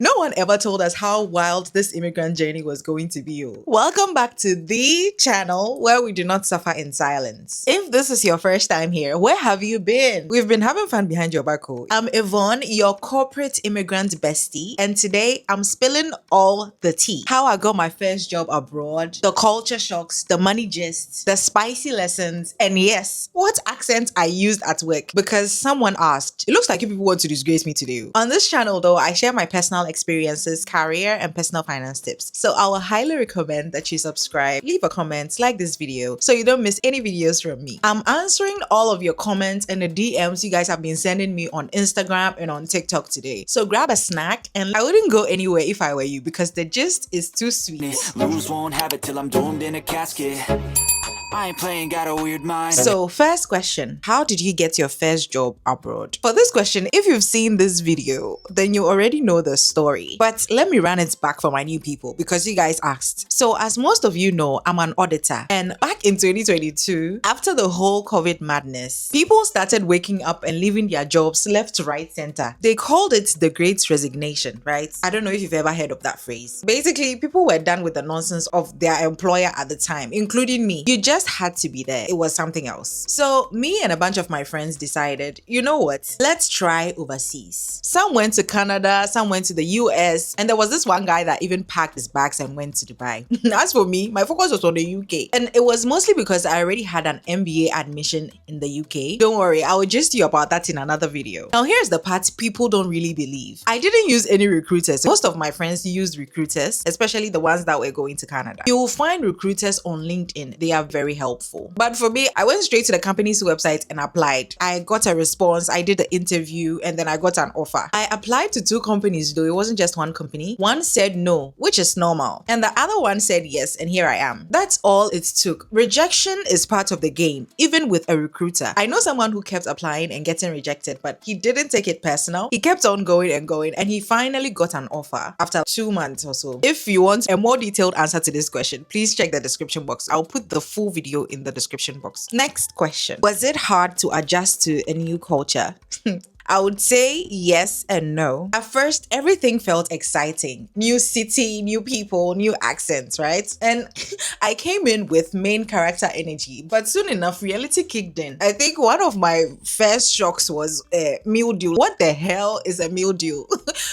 No one ever told us how wild this immigrant journey was going to be. Welcome back to the channel where we do not suffer in silence. If this is your first time here, where have you been? We've been having fun behind your back. I'm Yvonne, your corporate immigrant bestie, and today I'm spilling all the tea. How I got my first job abroad, the culture shocks, the money gists, the spicy lessons, and yes, what accent I used at work because someone asked. It looks like you people want to disgrace me today. On this channel though, I share my personal experiences, career, and personal finance tips. So I will highly recommend that you subscribe, leave a comment, like this video so you don't miss any videos from me. I'm answering all of your comments and the DMs you guys have been sending me on Instagram and on TikTok today. So grab a snack, and I wouldn't go anywhere if I were you because the gist is too sweet. Lose, won't have it till I'm doomed in a casket. I ain't playing, got a weird mind. So first question, how did you get your first job abroad? For this question, if you've seen this video, then you already know the story. But let me run it back for my new people because you guys asked. So as most of you know, I'm an auditor. And back in 2022, after the whole COVID madness, people started waking up and leaving their jobs left, right, center. They called it the Great Resignation, right? I don't know if you've ever heard of that phrase. Basically, people were done with the nonsense of their employer at the time, including me. You just had to be there. It was something else. So me and a bunch of my friends decided, you know what? Let's try overseas. Some went to Canada, some went to the US, and there was this one guy that even packed his bags and went to Dubai. As for me, my focus was on the UK. And it was mostly because I already had an MBA admission in the UK. Don't worry, I will just you about that in another video. Now here's the part people don't really believe. I didn't use any recruiters. Most of my friends used recruiters, especially the ones that were going to Canada. You will find recruiters on LinkedIn. They are very helpful. But for me, I went straight to the company's website and applied. I got a response, I did the interview, and then I got an offer. I applied to 2 companies though, it wasn't just one company. One said no, which is normal, and the other one said yes, and here I am. That's all it took. Rejection is part of the game, even with a recruiter. I know someone who kept applying and getting rejected, but he didn't take it personal. He kept on going and going, and he finally got an offer after 2 months or so. If you want a more detailed answer to this question, please check the description box. I'll put the full video in the description box. Next question. Was it hard to adjust to a new culture? I would say yes and no. At first, everything felt exciting. New city, new people, new accents, right? And I came in with main character energy, but soon enough, reality kicked in. I think one of my first shocks was mildew. What the hell is a mildew?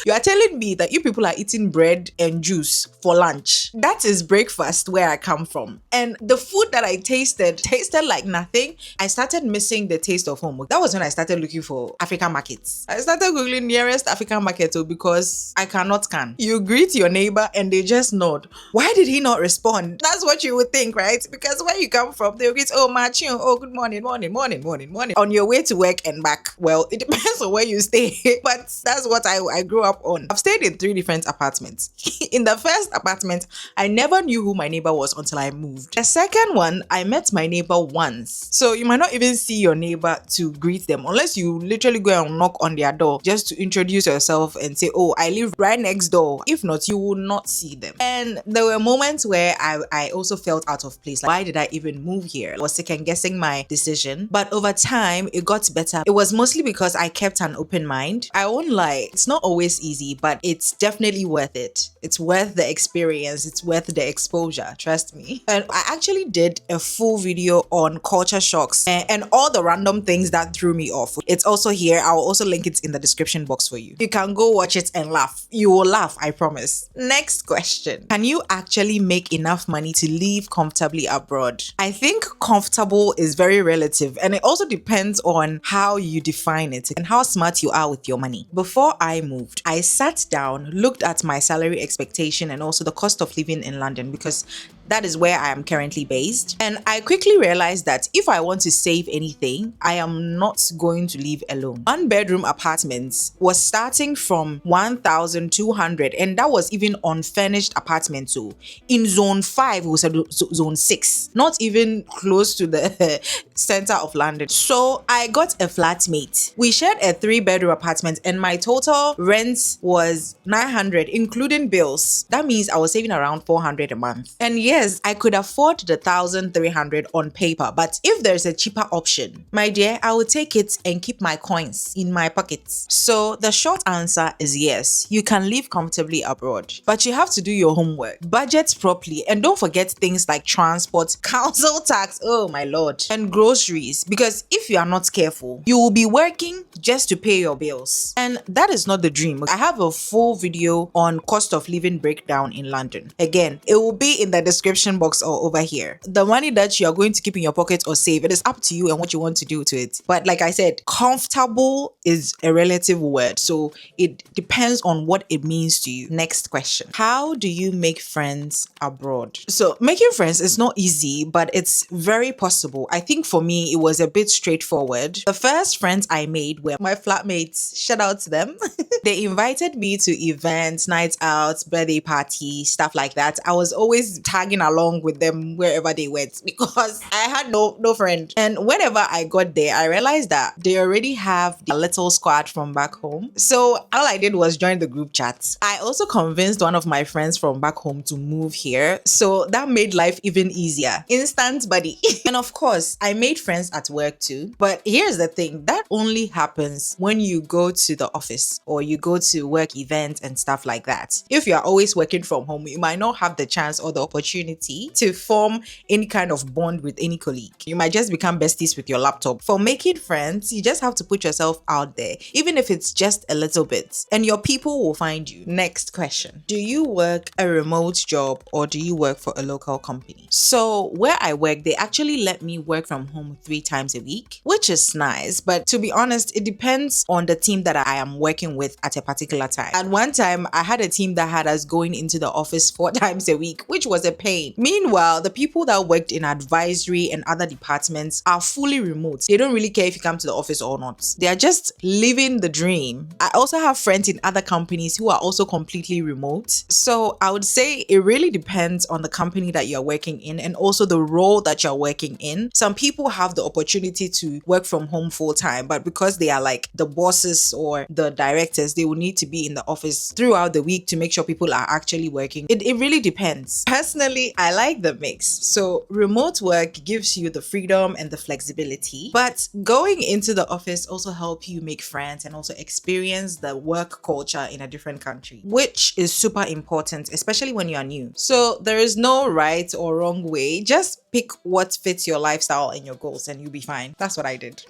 You are telling me that you people are eating bread and juice for lunch. That is breakfast where I come from. And the food that I tasted like nothing. I started missing the taste of home. That was when I started looking for African markets. I started googling nearest African market because I cannot scan. You greet your neighbor and they just nod. Why did he not respond? That's what you would think, right? Because where you come from, they'll greet, oh, Martin, oh, good morning, morning, morning, morning, morning. On your way to work and back. Well, it depends on where you stay, but that's what I grew up on. I've stayed in 3 different apartments. In the first apartment, I never knew who my neighbor was until I moved. The second one, I met my neighbor once. So you might not even see your neighbor to greet them unless you literally go and knock on their door just to introduce yourself and say, oh, I live right next door. If not, you will not see them. And there were moments where I also felt out of place. Like, why did I even move here? I was second guessing my decision. But over time, it got better. It was mostly because I kept an open mind. I won't lie, it's not always easy, but it's definitely worth it. It's worth the experience. It's worth the exposure. Trust me. And I actually did a full video on culture shocks and all the random things that threw me off. It's also here. I'll also link it in the description box for you. You can go watch it and laugh. You will laugh, I promise. Next question. Can you actually make enough money to live comfortably abroad? I think comfortable is very relative, and it also depends on how you define it and how smart you are with your money. Before I moved, I sat down, looked at my salary expectation and also the cost of living in London because that is where I am currently based. And I quickly realized that if I want to save anything, I am not going to live alone. 1-bedroom apartments was starting from 1,200, and that was even unfurnished apartment too. In zone 5, it was zone 6, not even close to the center of London. So I got a flatmate. We shared a 3-bedroom apartment and my total rent was 900, including bills. That means I was saving around 400 a month. And yes, Yes, I could afford the 1,300 on paper, but if there's a cheaper option, my dear, I will take it and keep my coins in my pockets. So the short answer is yes, you can live comfortably abroad, but you have to do your homework, budget properly, and don't forget things like transport, council tax, oh my lord, and groceries, because if you are not careful, you will be working just to pay your bills. And that is not the dream. I have a full video on cost of living breakdown in London. Again, it will be in the description box or over here. The money that you are going to keep in your pocket or save, it is up to you and what you want to do to it. But like I said, comfortable is a relative word, so it depends on what it means to you. Next question. How do you make friends abroad? So making friends is not easy, but it's very possible. I think for me, it was a bit straightforward. The first friends I made were my flatmates. Shout out to them. They invited me to events, nights out, birthday parties, stuff like that. I was always tagging along with them wherever they went because I had no friend. And whenever I got there, I realized that they already have a little squad from back home. So all I did was join the group chat. I also convinced one of my friends from back home to move here. So that made life even easier. Instant buddy. And of course, I made friends at work too. But here's the thing, that only happens when you go to the office or you go to work events and stuff like that. If you are always working from home, you might not have the chance or the opportunity to form any kind of bond with any colleague. You might just become besties with your laptop. For making friends, you just have to put yourself out there, even if it's just a little bit, and your people will find you. Next question. Do you work a remote job or do you work for a local company? So where I work, they actually let me work from home 3 times a week, which is nice. But to be honest, it depends on the team that I am working with at a particular time. At one time, I had a team that had us going into the office 4 times a week, which was a pain. Meanwhile, the people that worked in advisory and other departments are fully remote. They don't really care if you come to the office or not. They are just living the dream. I also have friends in other companies who are also completely remote. So I would say it really depends on the company that you're working in and also the role that you're working in. Some people have the opportunity to work from home full time, but because they are like the bosses or the directors, they will need to be in the office throughout the week to make sure people are actually working. It really depends. Personally, I like the mix. So remote work gives you the freedom and the flexibility, but going into the office also helps you make friends and also experience the work culture in a different country, which is super important, especially when you are new. So there is no right or wrong way. Just pick what fits your lifestyle and your goals and you'll be fine. That's what I did.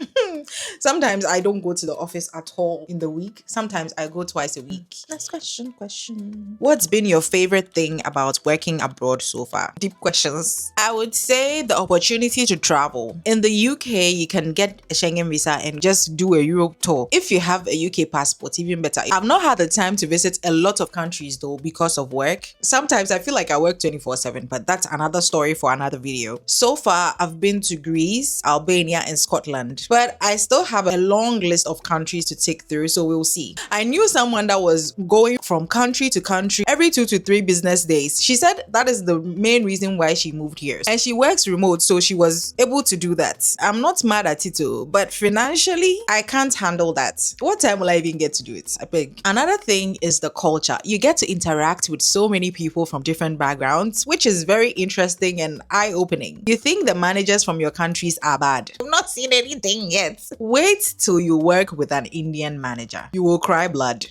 Sometimes I don't go to the office at all in the week. Sometimes I go twice a week. Next question. What's been your favorite thing about working abroad so far? Deep questions. I would say the opportunity to travel. In the UK, you can get a Schengen visa and just do a Europe tour. If you have a UK passport, even better. I've not had the time to visit a lot of countries though because of work. Sometimes I feel like I work 24/7, but that's another story for another video. So far, I've been to Greece, Albania, and Scotland, but I still have a long list of countries to take through, so we'll see. I knew someone that was going from country to country every 2 to 3 business days. She said that is the main reason why she moved here. And she works remote, so she was able to do that. I'm not mad at it too, but financially, I can't handle that. What time will I even get to do it? I beg. Another thing is the culture. You get to interact with so many people from different backgrounds, which is very interesting and eye-opening. You think the managers from your countries are bad. I've not seen anything yet. Wait till you work with an Indian manager. You will cry blood.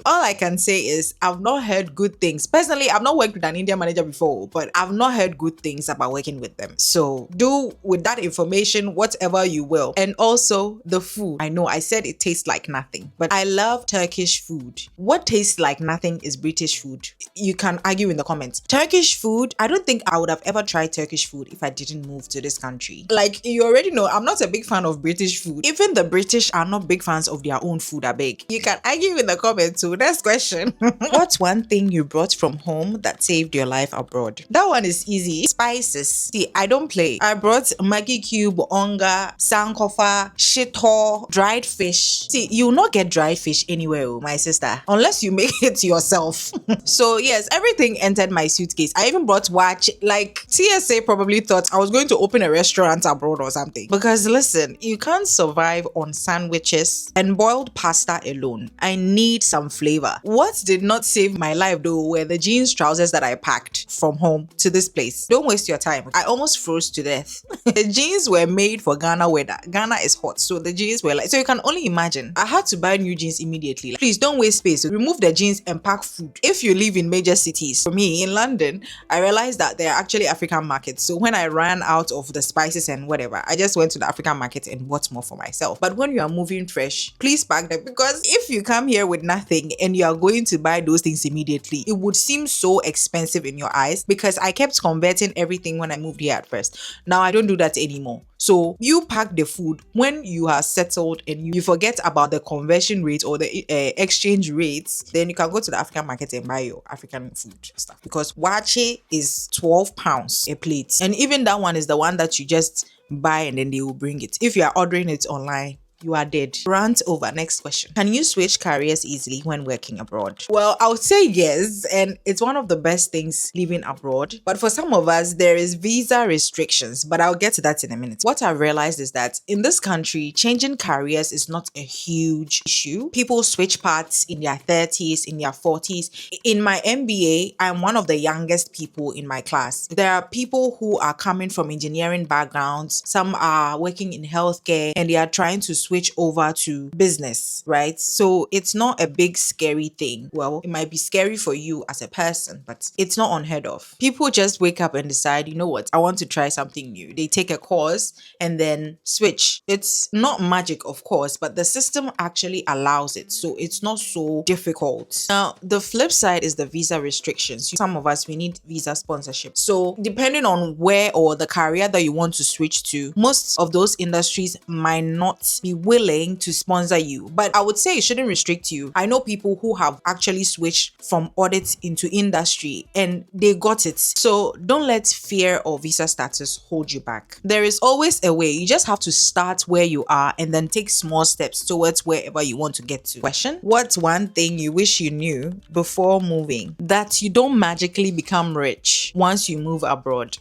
All I can say is I've not heard good things. Personally, I've not worked with an Indian manager before, but I've not heard good things about working with them. So do with that information whatever you will. And also the food. I know I said it tastes like nothing, but I love Turkish food. What tastes like nothing is British food. You can argue in the comments. Turkish food, I don't think I would have ever tried Turkish food if I didn't move to this country. Like you already know, I'm not a big fan of British food. Even the British are not big fans of their own food, I beg. You can argue in the comments too. Next question. What's one thing you brought from home that saved your life abroad? That one is easy. Spices. See, I don't play. I brought Maggi cube, onga, sankofa, shito, dried fish. See, you will not get dried fish anywhere, my sister, unless you make it yourself. So yes, everything entered my suitcase. I even brought watch. Like TSA probably thought I was going to open a restaurant abroad or something. Because listen, you can't can't survive on sandwiches and boiled pasta alone. I need some flavor. What did not save my life though were the jeans trousers that I packed from home to this place. Don't waste your time. I almost froze to death. The jeans were made for Ghana weather. Ghana is hot, so the jeans were like, so you can only imagine. I had to buy new jeans immediately. Please don't waste space. Remove the jeans and pack food. If you live in major cities, for me in London, I realized that there are actually African markets. So when I ran out of the spices and whatever, I just went to the African market and bought more for myself. But when you are moving fresh, please pack them, because if you come here with nothing and you are going to buy those things immediately, it would seem so expensive in your eyes, because I kept converting everything when I moved here at first. Now I don't do that anymore. So you pack the food when you are settled and you forget about the conversion rate or the exchange rates, then you can go to the African market and buy your African food stuff, because wache is £12 a plate, and even that one is the one that you just buy and then they will bring it. If you are ordering it online, you are dead. Rant over. Next question. Can you switch careers easily when working abroad? Well, I would say yes, and it's one of the best things living abroad. But for some of us, there is visa restrictions, but I'll get to that in a minute. What I've realized is that in this country, changing careers is not a huge issue. People switch paths in their 30s, in their 40s. In my MBA, I'm one of the youngest people in my class. There are people who are coming from engineering backgrounds. Some are working in healthcare and they are trying to switch over to business, right? So it's not a big scary thing. Well, it might be scary for you as a person, but it's not unheard of. People just wake up and decide, you know what, I want to try something new. They take a course and then switch. It's not magic, of course, but the system actually allows it. So it's not so difficult. Now, the flip side is the visa restrictions. Some of us, we need visa sponsorship. So depending on where or the career that you want to switch to, most of those industries might not be willing to sponsor you, but I would say it shouldn't restrict you. I know people who have actually switched from audit into industry and they got it. So don't let fear or visa status hold you back. There is always a way. You just have to start where you are and then take small steps towards wherever you want to get to. Question: what's one thing you wish you knew before moving? That you don't magically become rich once you move abroad.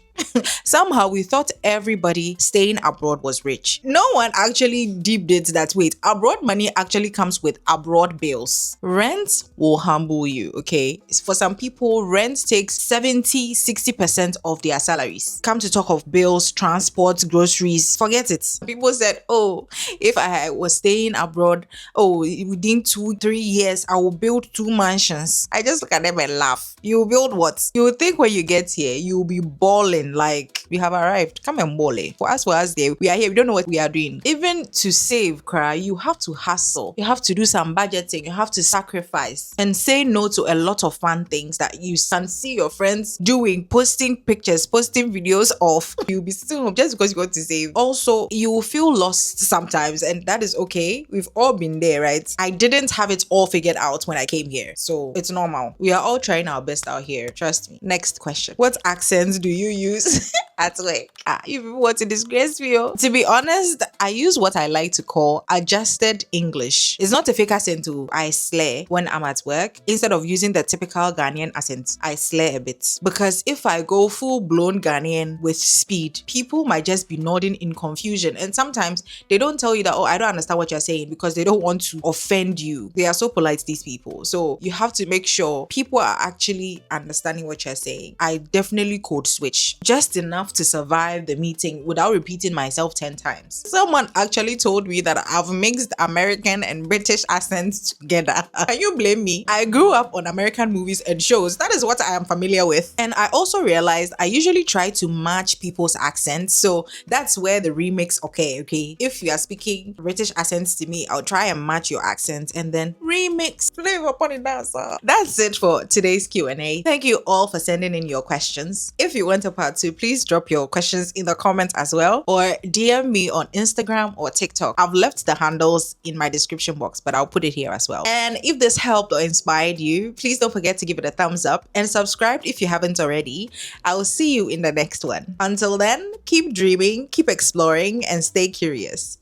Somehow we thought everybody staying abroad was rich. No one actually deep did that. Wait, abroad money actually comes with abroad bills. Rent will humble you, okay? For some people, rent takes 70-60% of their salaries. Come to talk of bills, transport, groceries, forget it. People said, oh, if I was staying abroad, oh, within 2-3 years, I will build 2 mansions. I just look at them and laugh. You build what? You think when you get here, you'll be balling like we have arrived. Come and ball. For us there, we are here. We don't know what we are doing. Even to save, you have to hustle. You have to do some budgeting. You have to sacrifice and say no to a lot of fun things that you can see your friends doing, posting pictures, posting videos of. You'll be still just because you want to save. Also, you will feel lost sometimes, and that is okay. We've all been there, right? I didn't have it all figured out when I came here, so it's normal. We are all trying our best out here. Trust me. Next question. What accents do you use at work? You people want to disgrace me. To be honest, I use what I like to call adjusted English. It's not a fake accent too. I slur when I'm at work. Instead of using the typical Ghanaian accent, I slur a bit. Because if I go full-blown Ghanaian with speed, people might just be nodding in confusion. And sometimes they don't tell you that, oh, I don't understand what you're saying, because they don't want to offend you. They are so polite, these people. So you have to make sure people are actually understanding what you're saying. I definitely code switch. Just enough to survive the meeting without repeating myself 10 times. Someone actually told me that I've mixed American and British accents together. Can you blame me? I grew up on American movies and shows. That is what I am familiar with. And I also realized I usually try to match people's accents. So that's where the remix, okay. If you are speaking British accents to me, I'll try and match your accent and then remix. Flavor upon it, that's it for today's Q&A. Thank you all for sending in your questions. If you want a part 2, please drop your questions in the comments as well, or DM me on Instagram or TikTok. I've left the handles in my description box, but I'll put it here as well. And if this helped or inspired you, please don't forget to give it a thumbs up and subscribe if you haven't already. I will see you in the next one. Until then, keep dreaming, keep exploring, and stay curious.